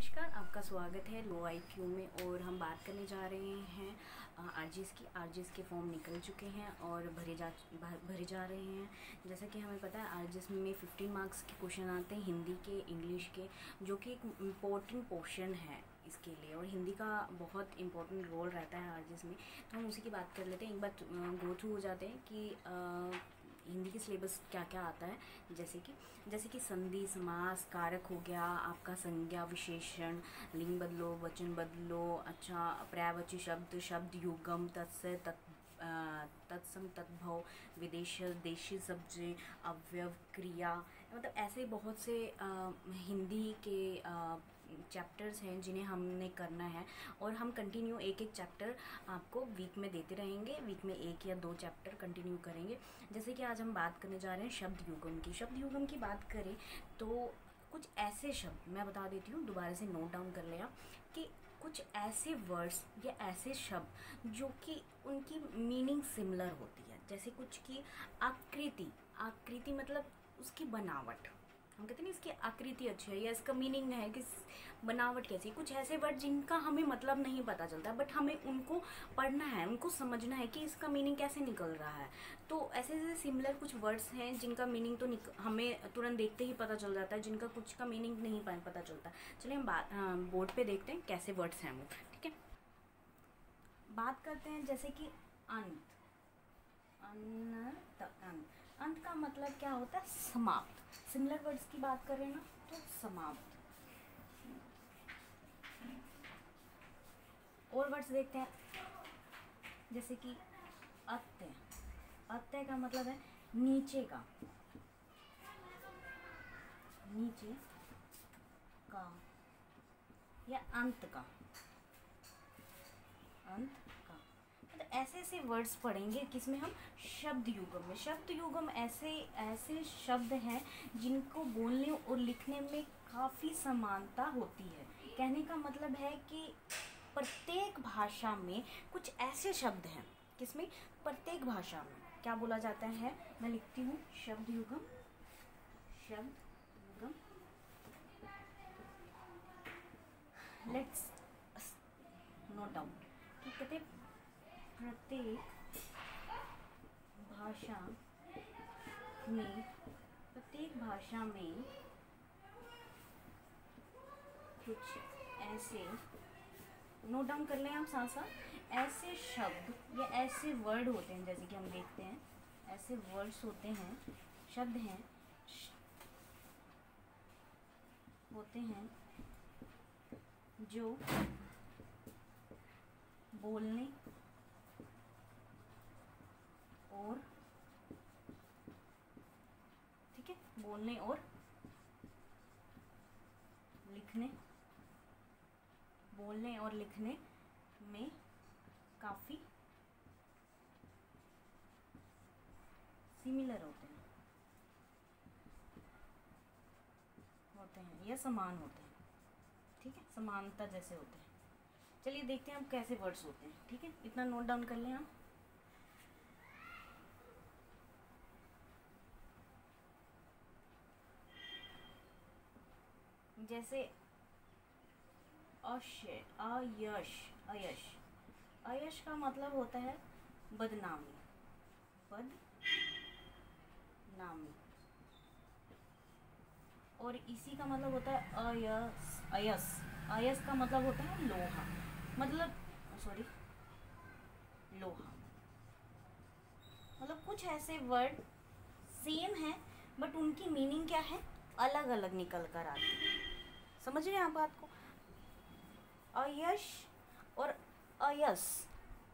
नमस्कार, आपका स्वागत है लो आईक्यू में। और हम बात करने जा रहे हैं आरजीएस के फॉर्म निकल चुके हैं और भरे जा रहे हैं। जैसा कि हमें पता है आरजीएस में 15 मार्क्स के क्वेश्चन आते हैं हिंदी के, इंग्लिश के, जो कि एक इम्पोर्टेंट पोर्शन है इसके लिए, और हिंदी का बहुत इम्पोर्टेंट रोल रहता है आरजीएस में। तो हम उसी की बात कर लेते हैं। एक बार गो थ्रू हो जाते हैं कि हिंदी की सिलेबस क्या क्या आता है। जैसे कि संधि, समास, कारक हो गया, आपका संज्ञा, विशेषण, लिंग बदलो, वचन बदलो, अच्छा, पर्यायवाची शब्द, शब्द युगम, तत्सम, तत्सम, तद्भव, विदेश, देशी सब्जी, अवयव, क्रिया, मतलब ऐसे बहुत से हिंदी के चैप्टर्स हैं जिन्हें हमने करना है। और हम कंटिन्यू एक एक चैप्टर आपको वीक में देते रहेंगे। वीक में 1 या 2 चैप्टर कंटिन्यू करेंगे। जैसे कि आज हम बात करने जा रहे हैं शब्द युगम की। शब्द युगम की बात करें तो कुछ ऐसे शब्द मैं बता देती हूँ, दोबारा से नोट डाउन कर लें आप, कि कुछ ऐसे वर्ड्स या ऐसे शब्द जो कि उनकी मीनिंग सिमिलर होती है। जैसे कुछ की आकृति मतलब उसकी बनावट, हम कहते हैं ना इसकी आकृति अच्छी है या इसका मीनिंग है कि बनावट कैसी। कुछ ऐसे वर्ड जिनका हमें मतलब नहीं पता चलता, बट हमें उनको पढ़ना है, उनको समझना है कि इसका मीनिंग कैसे निकल रहा है। तो ऐसे ऐसे सिमिलर कुछ वर्ड्स हैं जिनका मीनिंग तो हमें तुरंत देखते ही पता चल जाता है, जिनका कुछ का मीनिंग नहीं पता चलता। चलिए हम बोर्ड पे देखते हैं कैसे वर्ड्स हैं वो। ठीक है, बात करते हैं जैसे कि अंत। अंत का मतलब क्या होता है? समाप्त। सिमिलर वर्ड्स की बात करें ना तो समाप्त। और वर्ड्स देखते हैं जैसे कि अत्य। अत्य का मतलब है नीचे का, नीचे का, या अंत का, अंत का। तो ऐसे ऐसे वर्ड्स पढ़ेंगे किसमें? हम शब्द युगम में। शब्द युगम ऐसे शब्द हैं जिनको बोलने और लिखने में काफ़ी समानता होती है। कहने का मतलब है कि प्रत्येक भाषा में कुछ ऐसे शब्द हैं, किसमें? प्रत्येक भाषा में क्या बोला जाता है? मैं लिखती हूँ शब्द युगम, शब्द युगम। लेट्स नोट डाउन कि कहते प्रत्येक भाषा में कुछ ऐसे, नोट डाउन कर लें आप साथ साथ, ऐसे शब्द या ऐसे वर्ड होते हैं। जैसे कि हम देखते हैं ऐसे वर्ड्स होते हैं, शब्द हैं, होते हैं जो बोलने और, ठीक है, बोलने और लिखने में काफ़ी सिमिलर होते हैं या समान होते हैं। ठीक है, समानता जैसे होते हैं। चलिए देखते हैं अब कैसे वर्ड्स होते हैं। ठीक है, इतना नोट डाउन कर लें आप। जैसे अयश। अयश का मतलब होता है बदनामी, और इसी का मतलब होता है अयस का मतलब होता है लोहा, लोहा। मतलब कुछ ऐसे वर्ड सेम है बट उनकी मीनिंग क्या है? अलग अलग निकल कर आती है। समझ रहे हैं आप बात को? अयश और अयस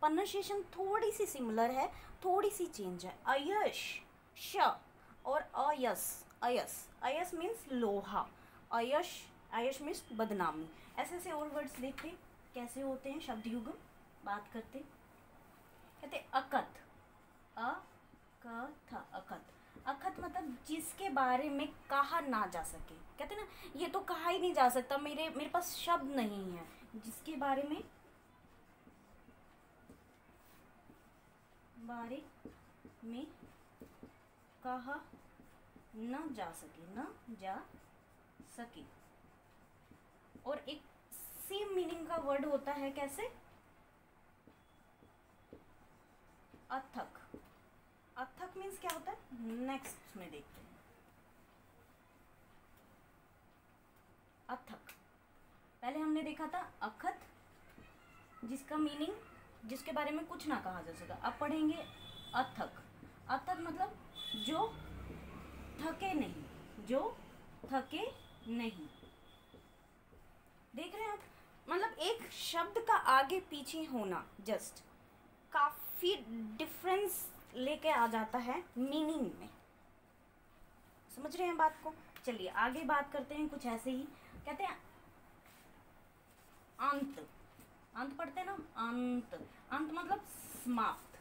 प्रोनाउंसिएशन थोड़ी सी सिमिलर है, थोड़ी सी चेंज है। अयश श और अयस मीन्स लोहा, अयश मीन्स बदनामी। ऐसे ऐसे और वर्ड्स देखते कैसे होते हैं शब्द युगम। बात करते, कहते अकथ। अकथ मतलब जिसके बारे में कहा ना जा सके। कहते ना ये तो कहा ही नहीं जा सकता, मेरे पास शब्द नहीं है। जिसके बारे में कहा न जा सके, और एक सेम मीनिंग का वर्ड होता है कैसे, अथक। अथक मीन्स क्या होता है, नेक्स्ट में देखते हैं। अथक पहले हमने देखा था अखत, जिसका मीनिंग, जिसके बारे में कुछ ना कहा जा सका। अब पढ़ेंगे अथक। अथक मतलब जो थके नहीं, जो थके नहीं। देख रहे हैं आप, मतलब एक शब्द का आगे पीछे होना जस्ट काफी डिफरेंस लेके आ जाता है मीनिंग में। समझ रहे हैं बात को। चलिए आगे बात करते हैं। कुछ ऐसे ही कहते हैं अंत। अंत पढ़ते हैं ना, अंत। अंत मतलब समाप्त।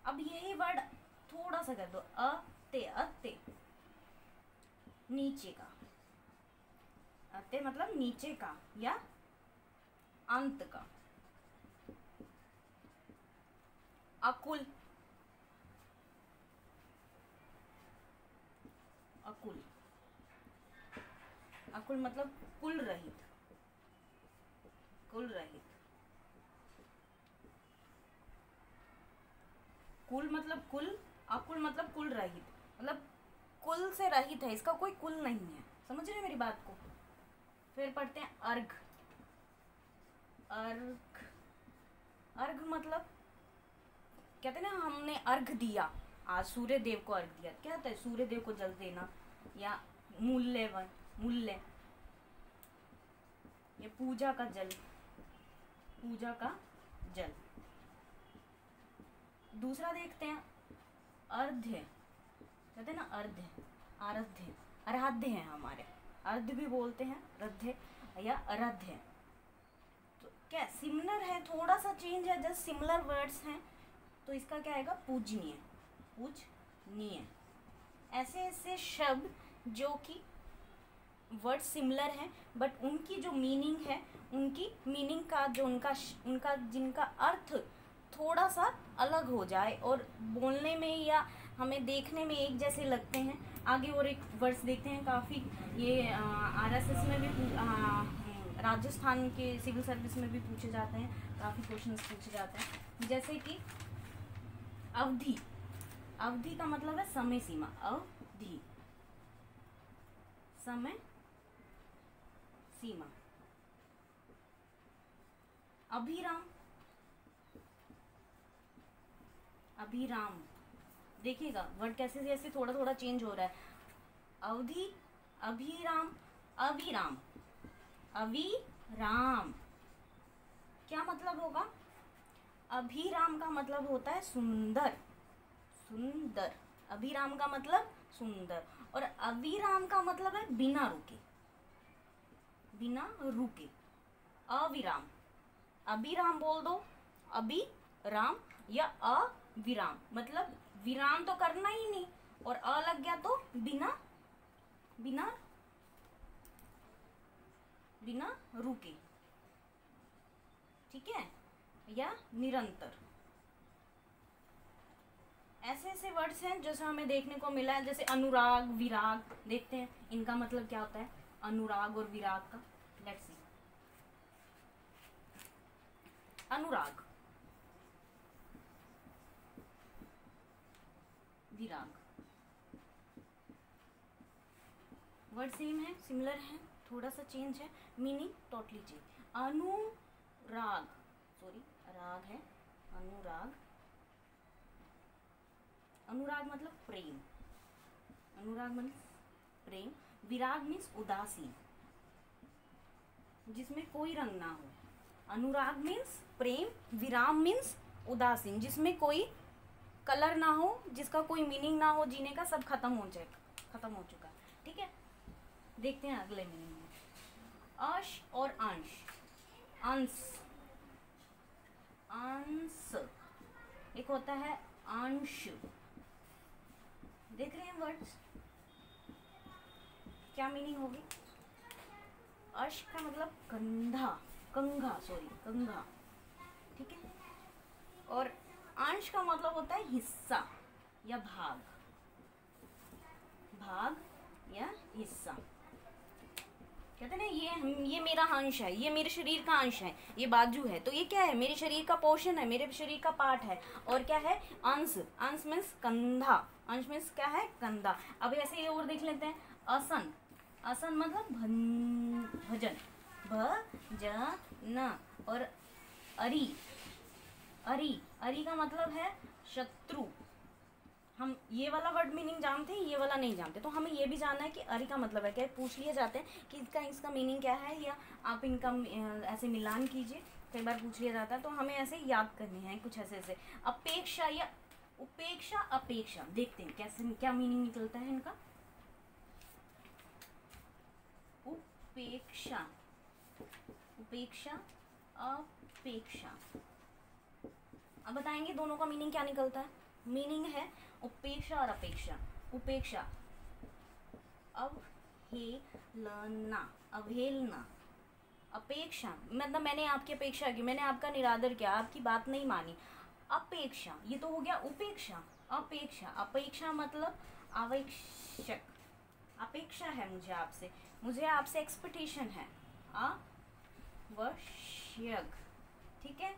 अब यही वर्ड थोड़ा सा कर दो, अते, अते नीचे का, अते मतलब नीचे का या अंत का। अकुल, अकुल, अकुल मतलब कुल रहित, कुल रहित। कुल मतलब कुल, अकुल मतलब कुल रहित, मतलब कुल से रहित है, इसका कोई कुल नहीं है। समझ रहे हैं मेरी बात को। फिर पढ़ते हैं अर्घ। अर्घ, अर्घ मतलब कहते हैं ना हमने अर्घ दिया, आज सूर्य देव को अर्घ दिया। क्या होता है, सूर्य देव को जल देना या मूल्यवान, मूल्य, ये पूजा का जल, पूजा का जल। दूसरा देखते हैं अर्ध्य। कहते हैं ना अर्ध्य, आराध्य, आराध्य है हमारे, अर्ध भी बोलते हैं, अर्ध्य या आराध्य। तो क्या सिमिलर है, थोड़ा सा चेंज है, जस्ट सिमिलर वर्ड्स हैं। तो इसका क्या आएगा, पूजनीय, पूजनीय। ऐसे ऐसे शब्द जो कि वर्ड सिमिलर हैं बट उनकी जो मीनिंग है, उनकी मीनिंग का जो उनका जिनका अर्थ थोड़ा सा अलग हो जाए और बोलने में या हमें देखने में एक जैसे लगते हैं। आगे और एक वर्ड्स देखते हैं, काफ़ी ये आरएसएस में भी, राजस्थान के सिविल सर्विस में भी पूछे जाते हैं, काफ़ी क्वेश्चंस पूछे जाते हैं। जैसे कि अवधि। अवधि का मतलब है समय सीमा, अवधि समय सीमा। अभिराम, अभिराम देखिएगा वर्ड कैसे जैसे थोड़ा थोड़ा चेंज हो रहा है। अवधि, अभिराम, अविराम, अविराम क्या मतलब होगा, अभिराम का मतलब होता है सुंदर, सुंदर। अभिराम का मतलब सुंदर, और अविराम का मतलब है बिना रुके, बिना रुके। अविराम, अभिराम बोल दो, अभिराम या अविराम मतलब विराम तो करना ही नहीं, और अ लग गया तो बिना, बिना, बिना रुके, ठीक है, या निरंतर। ऐसे ऐसे वर्ड्स हैं जैसे हमें देखने को मिला है। जैसे अनुराग, विराग देखते हैं, इनका मतलब क्या होता है, अनुराग और विराग का। Let's see. Anurag, Virag, word same है, सिमिलर है, थोड़ा सा चेंज है, मीनिंग टोटली चेंज। अनुराग, सॉरी राग है, अनुराग। अनुराग मतलब प्रेम, अनुराग मतलब प्रेम। विराग मीन्स उदासीन, जिसमें कोई रंग ना हो। अनुराग मीन्स प्रेम, विराम मीन्स उदासीन, जिसमें कोई कलर ना हो, जिसका कोई मीनिंग ना हो, जीने का सब खत्म हो जाएगा, खत्म हो चुका है। ठीक है, देखते हैं अगले मीनिंग में। अश और अंश, अंश, अंश, एक होता है अंश। देख रहे हैं वर्ड्स, क्या मीनिंग होगी। अश का मतलब कंधा, कंघा, सॉरी कंघा, ठीक है। और अंश का मतलब होता है हिस्सा या भाग, भाग या हिस्सा। कहते हैं ना ये मेरा अंश है, ये मेरे शरीर का अंश है, ये बाजू है, तो ये क्या है, मेरे शरीर का पोर्शन है, मेरे शरीर का पार्ट है। और क्या है, अंश, अंश मीन्स कंधा, अंश मीन्स क्या है, कंधा। अब ऐसे ही और देख लेते हैं, आसन, आसन मतलब भजन, भजन। और अरी, अरी, अरी का मतलब है शत्रु। हम ये वाला वर्ड मीनिंग जानते हैं, ये वाला नहीं जानते, तो हमें ये भी जानना है कि अरी का मतलब है क्या। पूछ लिए जाते हैं कि इसका मीनिंग क्या है, या आप इनका ऐसे मिलान कीजिए, कई बार पूछ लिया जाता है, तो हमें ऐसे याद करने हैं कुछ ऐसे ऐसे। अपेक्षा या उपेक्षा, अपेक्षा, देखते हैं कैसे क्या मीनिंग निकलता है इनका। उपेक्षा, उपेक्षा, अपेक्षा। अब बताएंगे दोनों का मीनिंग क्या निकलता है। मीनिंग है उपेक्षा और अपेक्षा। उपेक्षा अवहेलना, अवहेलना। अपेक्षा मतलब मैंने आपकी अपेक्षा की, मैंने आपका निरादर किया, आपकी बात नहीं मानी। अपेक्षा ये तो हो गया उपेक्षा। अपेक्षा, अपेक्षा मतलब आवश्यक, अपेक्षा है मुझे आपसे, मुझे आपसे एक्सपेक्टेशन है, आवश्यक, ठीक है।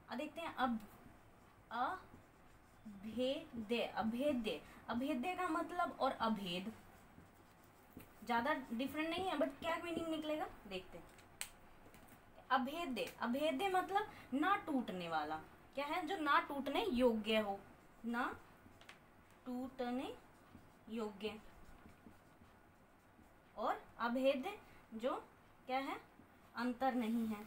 अब देखते हैं अब अभेद्य, अभेद्य, अभेद्य का मतलब और अभेद ज़्यादा डिफरेंट नहीं है, बट क्या मीनिंग निकलेगा देखते हैं। अभेद्य, अभेद्य मतलब ना टूटने वाला, क्या है, जो ना टूटने योग्य हो, ना टूटने योग्य। और अभेद्य जो क्या है, अंतर नहीं है,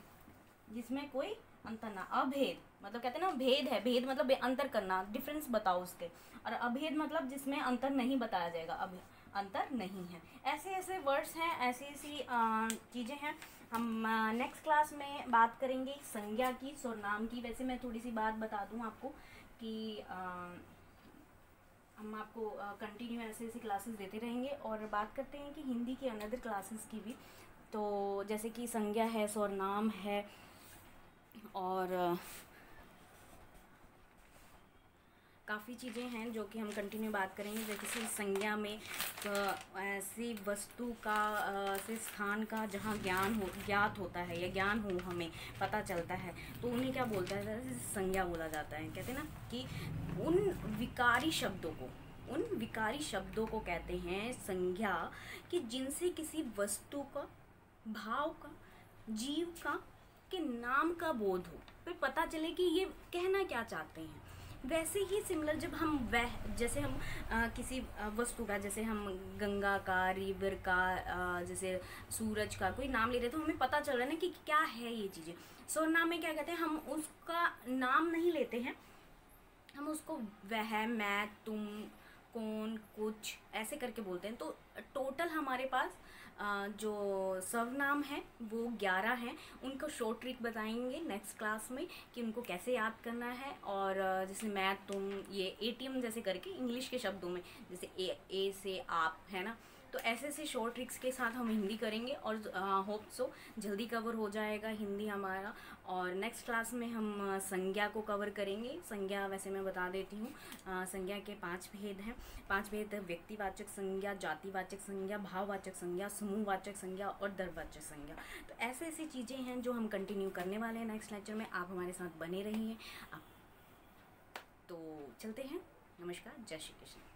जिसमें कोई अंतर ना। अभेद मतलब कहते हैं ना भेद है, भेद मतलब अंतर करना, डिफरेंस बताओ उसके। और अभेद मतलब जिसमें अंतर नहीं बताया जाएगा, अब अंतर नहीं है। ऐसे ऐसे वर्ड्स हैं, ऐसी ऐसी चीज़ें हैं। हम नेक्स्ट क्लास में बात करेंगे संज्ञा की, सर्वनाम की। वैसे मैं थोड़ी सी बात बता दूं आपको कि हम आपको कंटिन्यू ऐसे ऐसी क्लासेस देते रहेंगे। और बात करते हैं कि हिंदी की अनदर क्लासेस की भी, तो जैसे कि संज्ञा है, सर्वनाम है, और काफ़ी चीज़ें हैं जो कि हम कंटिन्यू बात करेंगे। जैसे संज्ञा में ऐसी वस्तु का, ऐसे स्थान का जहाँ ज्ञात होता है या ज्ञान हो, हमें पता चलता है, तो उन्हें क्या बोलता है, जैसे संज्ञा बोला जाता है। कहते हैं ना कि उन विकारी शब्दों को कहते हैं संज्ञा, कि जिनसे किसी वस्तु का, भाव का, जीव का, के नाम का बोध हो, फिर पता चले कि ये कहना क्या चाहते हैं। वैसे ही सिमिलर जब हम जैसे हम किसी वस्तु का, जैसे हम गंगा का, रिवर का, जैसे सूरज का कोई नाम ले रहे, तो हमें पता चल रहा है ना कि क्या है ये चीज़ें। सर्वनाम में क्या कहते हैं, हम उसका नाम नहीं लेते हैं, हम उसको वह, मैं, तुम, कौन, कुछ ऐसे करके बोलते हैं। तो टोटल हमारे पास जो सर्वनाम है वो 11 हैं। उनको शॉर्ट ट्रिक बताएंगे नेक्स्ट क्लास में कि उनको कैसे याद करना है। और जैसे मैं, तुम, ये एटीएम जैसे करके इंग्लिश के शब्दों में, जैसे ए से आप, है ना, तो ऐसे ऐसे शॉर्ट ट्रिक्स के साथ हम हिंदी करेंगे। और होप सो जल्दी कवर हो जाएगा हिंदी हमारा। और नेक्स्ट क्लास में हम संज्ञा को कवर करेंगे। संज्ञा वैसे मैं बता देती हूँ, संज्ञा के 5 भेद हैं। 5 भेद: व्यक्तिवाचक संज्ञा, जातिवाचक संज्ञा, भाववाचक संज्ञा, समूहवाचक संज्ञा और द्रव्यवाचक संज्ञा। तो ऐसे ऐसी चीज़ें हैं जो हम कंटिन्यू करने वाले हैं नेक्स्ट लेक्चर में। आप हमारे साथ बने रहिए। तो चलते हैं। नमस्कार, जय श्री कृष्ण।